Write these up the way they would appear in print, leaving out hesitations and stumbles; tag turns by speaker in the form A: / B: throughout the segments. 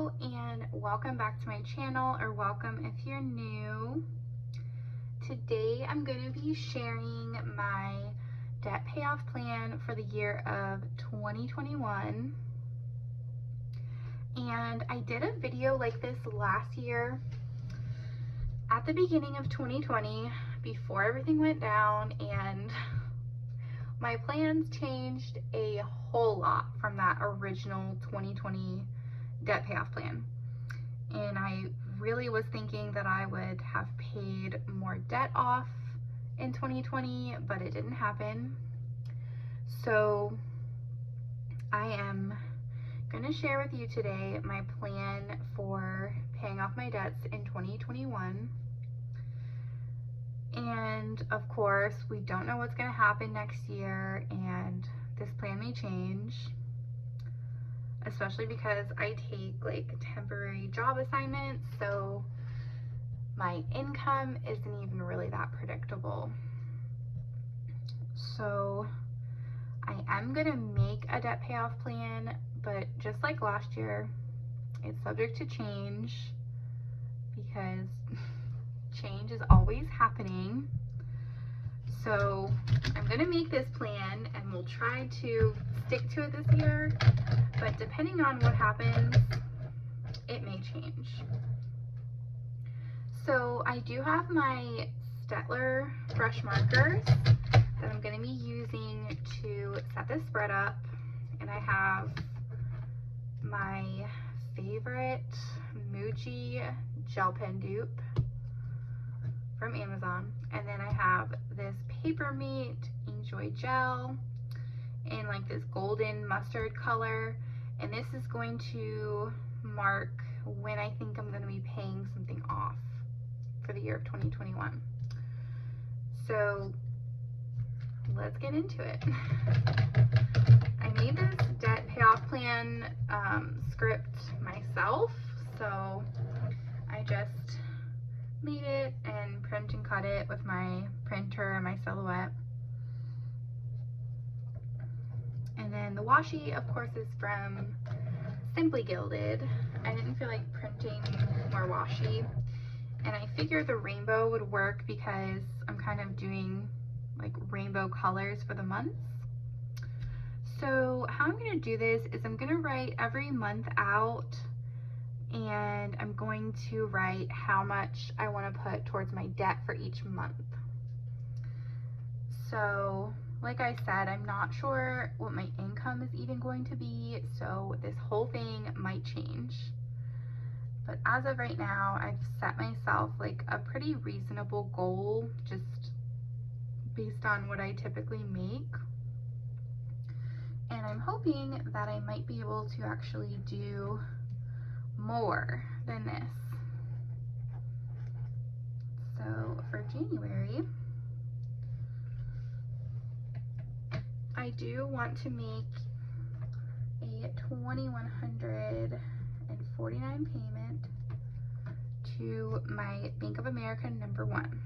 A: Hello and welcome back to my channel, or welcome if you're new. Today I'm going to be sharing my debt payoff plan for the year of 2021. And I did a video like this last year at the beginning of 2020 before everything went down, and my plans changed a whole lot from that original 2020 debt payoff plan. And I really was thinking that I would have paid more debt off in 2020, but it didn't happen. So I am going to share with you today my plan for paying off my debts in 2021. And of course, we don't know what's going to happen next year, and this plan may change, especially because I take like temporary job assignments, so my income isn't even really that predictable. So I am going to make a debt payoff plan, but just like last year, it's subject to change because change is always happening. So I'm going to make this plan and we'll try to stick to it this year, but depending on what happens, it may change. So I do have my Staedtler brush markers that I'm going to be using to set this spread up, and I have my favorite Muji gel pen dupe from Amazon, and then I have this Paper Mate Enjoy gel in like this golden mustard color, and this is going to mark when I think I'm going to be paying something off for the year of 2021. So let's get into it. I made this debt payoff plan script myself, so I just made it and print and cut it with my printer and my Silhouette. And then the washi, of course, is from Simply Gilded. I didn't feel like printing more washi, and I figured the rainbow would work because I'm kind of doing like rainbow colors for the months. So how I'm going to do this is I'm going to write every month out, and I'm going to write how much I want to put towards my debt for each month. So like I said, I'm not sure what my income is even going to be, so this whole thing might change. But as of right now, I've set myself like a pretty reasonable goal just based on what I typically make. And I'm hoping that I might be able to actually do more than this. So for January, I do want to make a $2,149 payment to my Bank of America #1.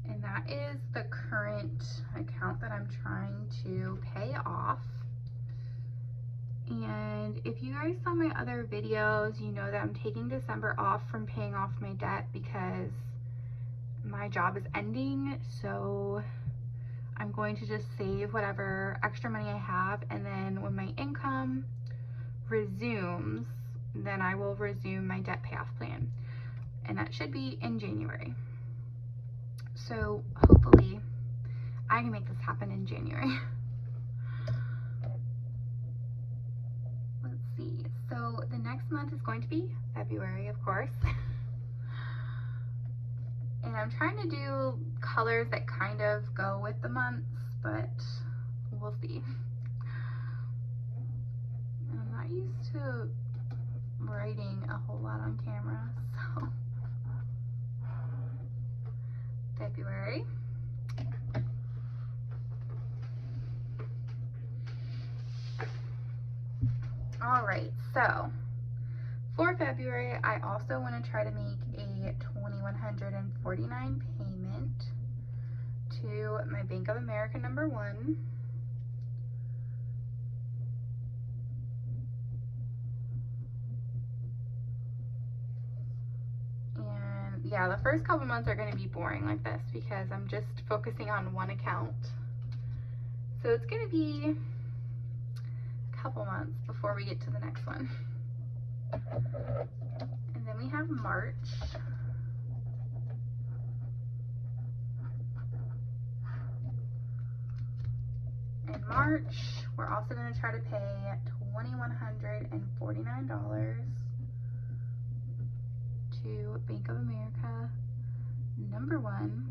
A: And that is the current account that I'm trying to pay off. And if you guys saw my other videos, you know that I'm taking December off from paying off my debt because my job is ending. So I'm going to just save whatever extra money I have, and then when my income resumes, then I will resume my debt payoff plan. And that should be in January. So hopefully I can make this happen in January. Let's see. So the next month is going to be February, of course. And I'm trying to do colors that kind of go with the months, but we'll see. I'm not used to writing a whole lot on camera, so February. All right, so for February, I also want to try to make a $2,149 payment to my Bank of America #1. yeah, the first couple months are going to be boring like this because I'm just focusing on one account. So it's going to be a couple months before we get to the next one. And then we have March. In March, we're also going to try to pay $2,149 to Bank of America number 1.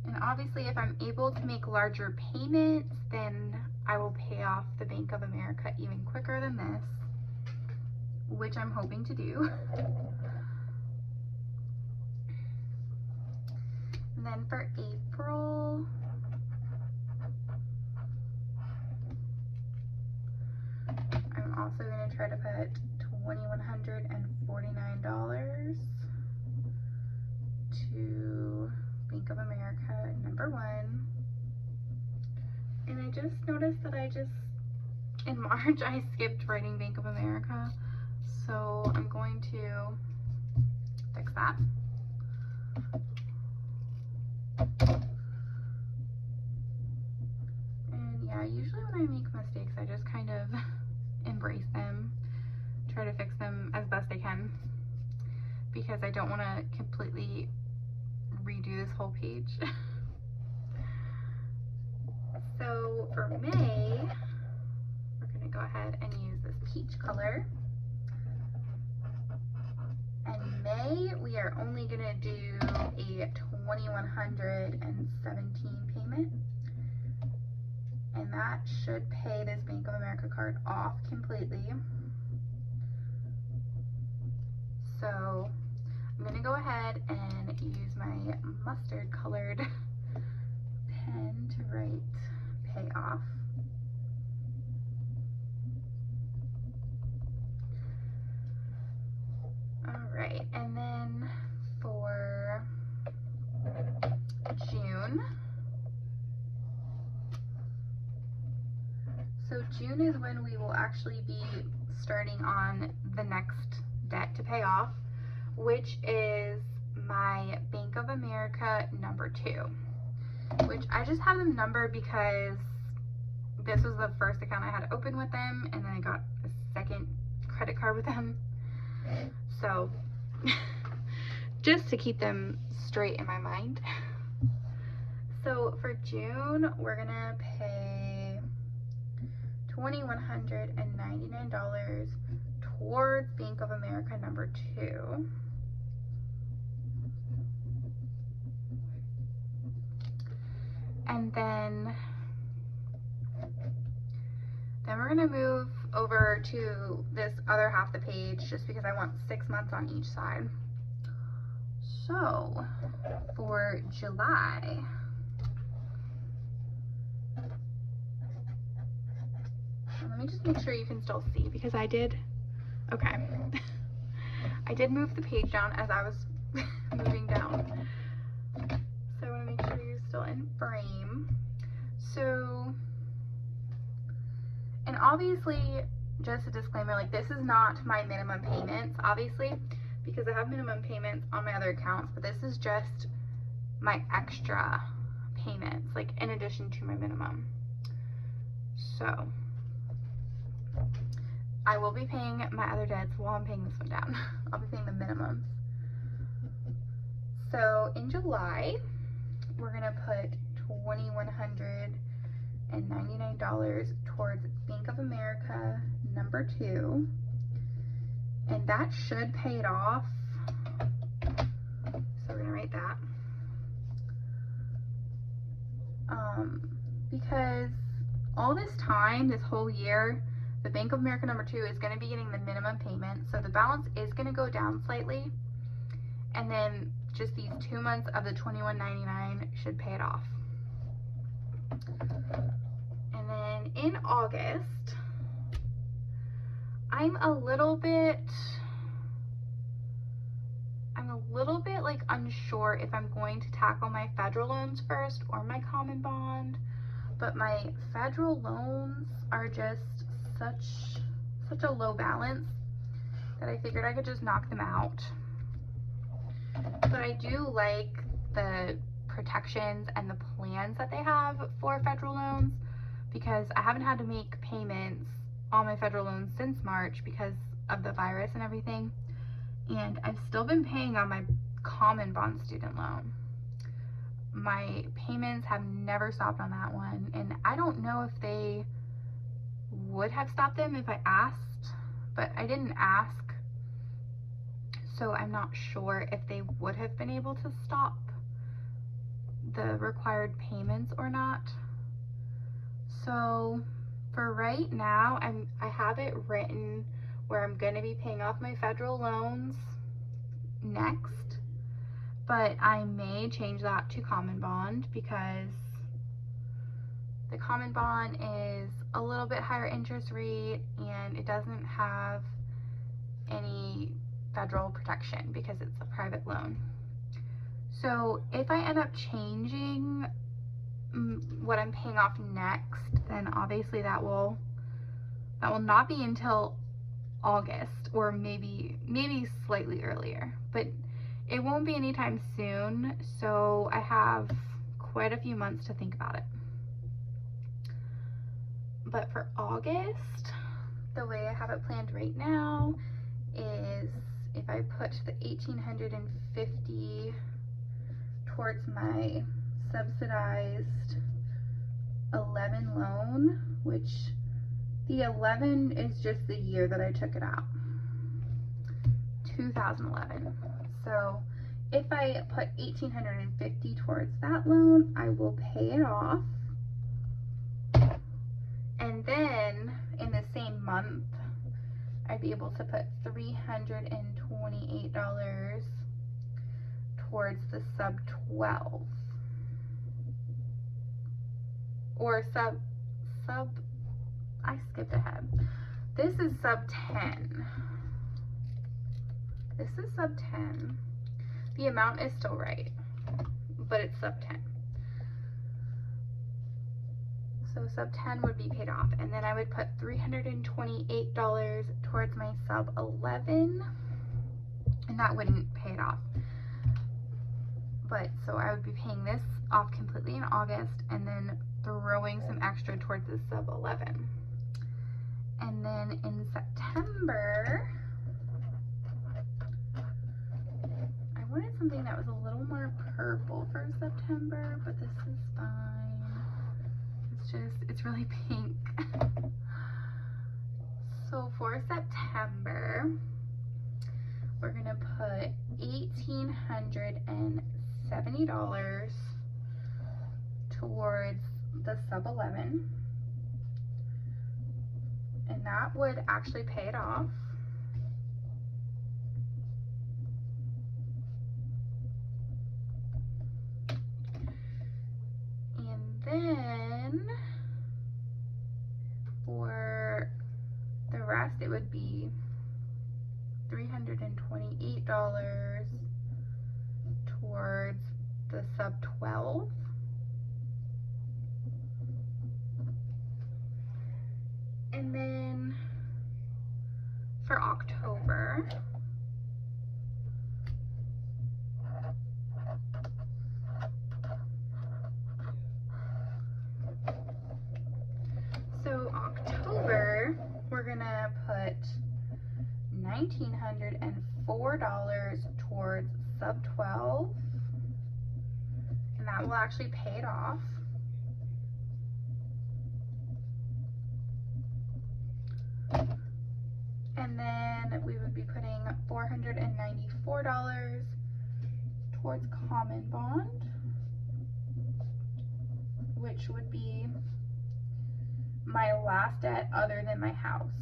A: And obviously, if I'm able to make larger payments, then I will pay off the Bank of America even quicker than this, which I'm hoping to do. And then for April, I'm also going to try to put $2,149 to Bank of America number 1. And I just noticed that in March I skipped writing Bank of America, so I'm going to fix that. And yeah, usually when I make mistakes I just kind of embrace them, try to fix them as best I can, because I don't want to completely redo this whole page. So for May, we're going to go ahead and use this peach color. And May, we are only going to do a $2,117 payment. And that should pay this Bank of America card off completely. So I'm going to go ahead and use my mustard colored pen to write pay off. Alright, and then for June, so June is when we will actually be starting on the next debt to pay off, which is my Bank of America number 2, which I just have them numbered because this was the first account I had open with them, and then I got a second credit card with them. So just to keep them straight in my mind. So for June, we're gonna pay $2,199 towards Bank of America number 2. And then we're gonna move over to this other half of the page just because I want 6 months on each side. So for July, let me just make sure you can still see, because I did, okay. I did move the page down as I was moving down. So I want to make sure you're still in frame. So, and obviously, just a disclaimer, like this is not my minimum payments, obviously, because I have minimum payments on my other accounts, but this is just my extra payments, like in addition to my minimum. So I will be paying my other debts while I'm paying this one down. I'll be paying the minimums. So in July, we're gonna put $2,199 towards Bank of America number 2, and that should pay it off. So we're gonna write that. Because all this time, this whole year, the Bank of America number 2 is going to be getting the minimum payment, so the balance is going to go down slightly, and then just these 2 months of the $2,199 should pay it off. And then in August, I'm a little bit like unsure if I'm going to tackle my federal loans first or my common bond, but my federal loans are just such a low balance that I figured I could just knock them out. But I do like the protections and the plans that they have for federal loans, because I haven't had to make payments on my federal loans since March because of the virus and everything. And I've still been paying on my Common Bond student loan. My payments have never stopped on that one, and I don't know if they would have stopped them if I asked, but I didn't ask, so I'm not sure if they would have been able to stop the required payments or not. So for right now, I have it written where I'm going to be paying off my federal loans next, but I may change that to Common Bond because the Common Bond is a little bit higher interest rate and it doesn't have any federal protection because it's a private loan. So if I end up changing what I'm paying off next, then obviously that will not be until August, or maybe slightly earlier, but it won't be anytime soon, so I have quite a few months to think about it. But for August, the way I have it planned right now is if I put the $1,850 towards my subsidized 11 loan, which the 11 is just the year that I took it out, 2011. So if I put $1,850 towards that loan, I will pay it off. And then in the same month, I'd be able to put $328 towards the sub 12. Or sub, I skipped ahead. This is sub 10. This is sub 10. The amount is still right, but it's sub 10. So sub 10 would be paid off, and then I would put $328 towards my sub 11, and that wouldn't pay it off. But so I would be paying this off completely in August, and then throwing some extra towards the sub 11. And then in September, I wanted something that was a little more purple for September, but this is fine. It's really pink. So for September, we're gonna put $1,870 towards the sub 11, and that would actually pay it off. And then for the rest, it would be $328 towards the sub 12. And then for October, we're gonna put $1,904 towards sub 12, and that will actually pay it off. And then we would be putting $494 towards Common Bond, which would be my last debt other than my house.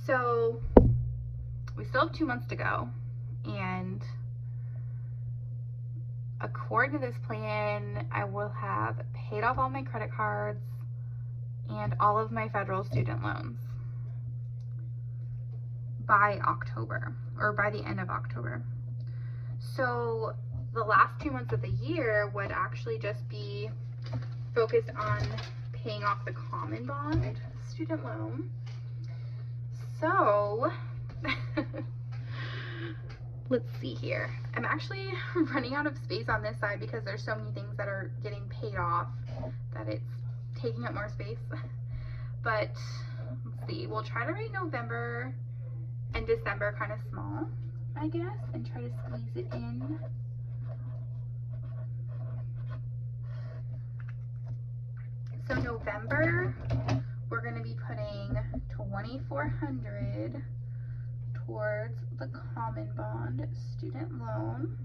A: So we still have 2 months to go, and according to this plan, I will have paid off all my credit cards and all of my federal student loans by October, or by the end of October. So the last 2 months of the year would actually just be focused on paying off the Common Bond student loan. So let's see here. I'm actually running out of space on this side because there's so many things that are getting paid off that it's taking up more space. But let's see, we'll try to write November and December kind of small, I guess, and try to squeeze it in. So November, we're going to be putting $2,400 towards the Common Bond student loan.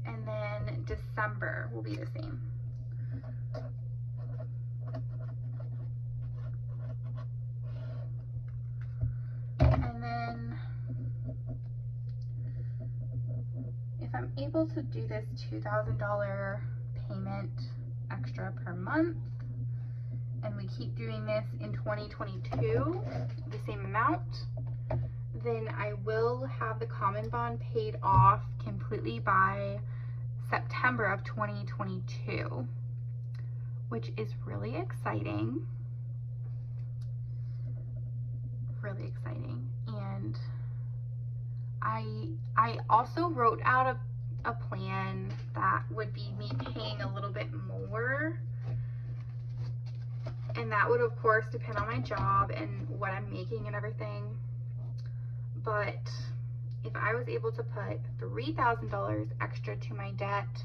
A: And then December will be the same. And then if I'm able to do this $2,000 payment extra per month, and we keep doing this in 2022, the same amount, then I will have the Common Bond paid off completely by September of 2022, which is really exciting. Really exciting. And I also wrote out a plan that would be me paying a little bit more, and that would of course depend on my job and what I'm making and everything. But if I was able to put $3,000 extra to my debt,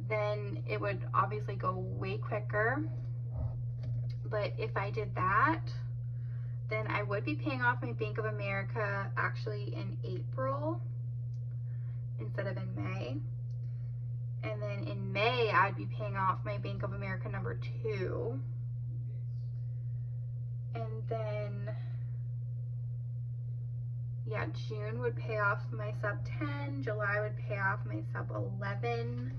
A: then it would obviously go way quicker. But if I did that, then I would be paying off my Bank of America actually in April instead of in May. And then in May, I'd be paying off my Bank of America number 2. And then, yeah, June would pay off my sub 10, July would pay off my sub 11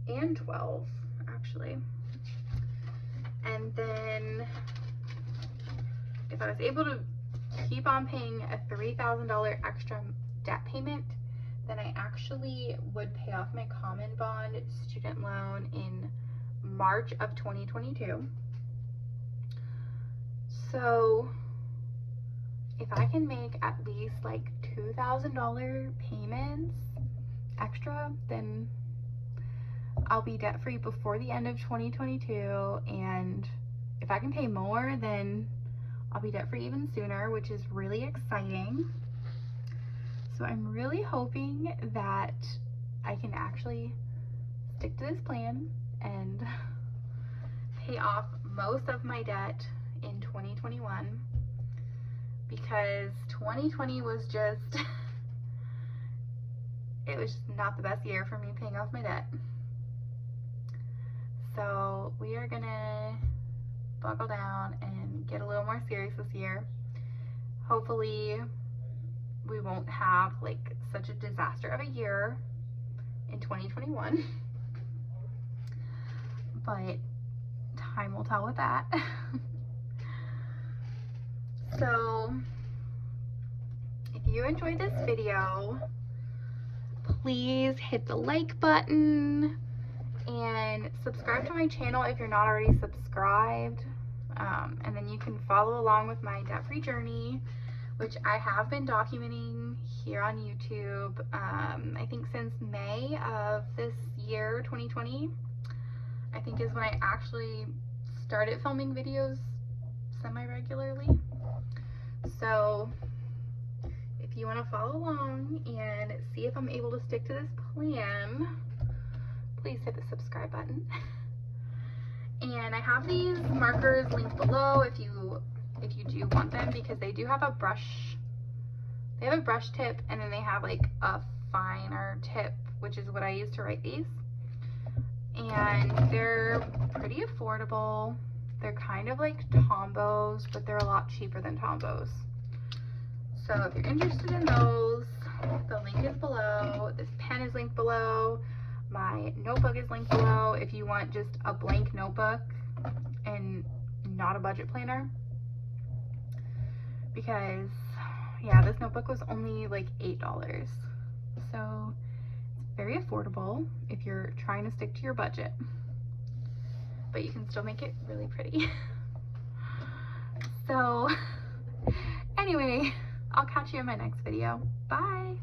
A: and 12, actually. And then if I was able to keep on paying a $3,000 extra debt payment, then I actually would pay off my Common Bond student loan in March of 2022. So if I can make at least like $2,000 payments extra, then I'll be debt free before the end of 2022. And if I can pay more, then I'll be debt free even sooner, which is really exciting. So I'm really hoping that I can actually stick to this plan and pay off most of my debt in 2021, because 2020 was just, it was just not the best year for me paying off my debt. So we are gonna buckle down and get a little more serious this year. Hopefully we won't have like such a disaster of a year in 2021, but time will tell with that. So if you enjoyed this video, please hit the like button and subscribe to my channel if you're not already subscribed. And then you can follow along with my debt-free journey, which I have been documenting here on YouTube, I think since May of this year, 2020, I think is when I actually started filming videos semi-regularly. So if you want to follow along and see if I'm able to stick to this plan, please hit the subscribe button. And I have these markers linked below if you do want them, because they do have a brush. They have a brush tip, and then they have like a finer tip, which is what I use to write these. And they're pretty affordable. They're kind of like Tombows, but they're a lot cheaper than Tombows. So if you're interested in those, the link is below. This pen is linked below. My notebook is linked below if you want just a blank notebook and not a budget planner. Because, yeah, this notebook was only like $8. So it's very affordable if you're trying to stick to your budget. But you can still make it really pretty. So anyway, I'll catch you in my next video. Bye.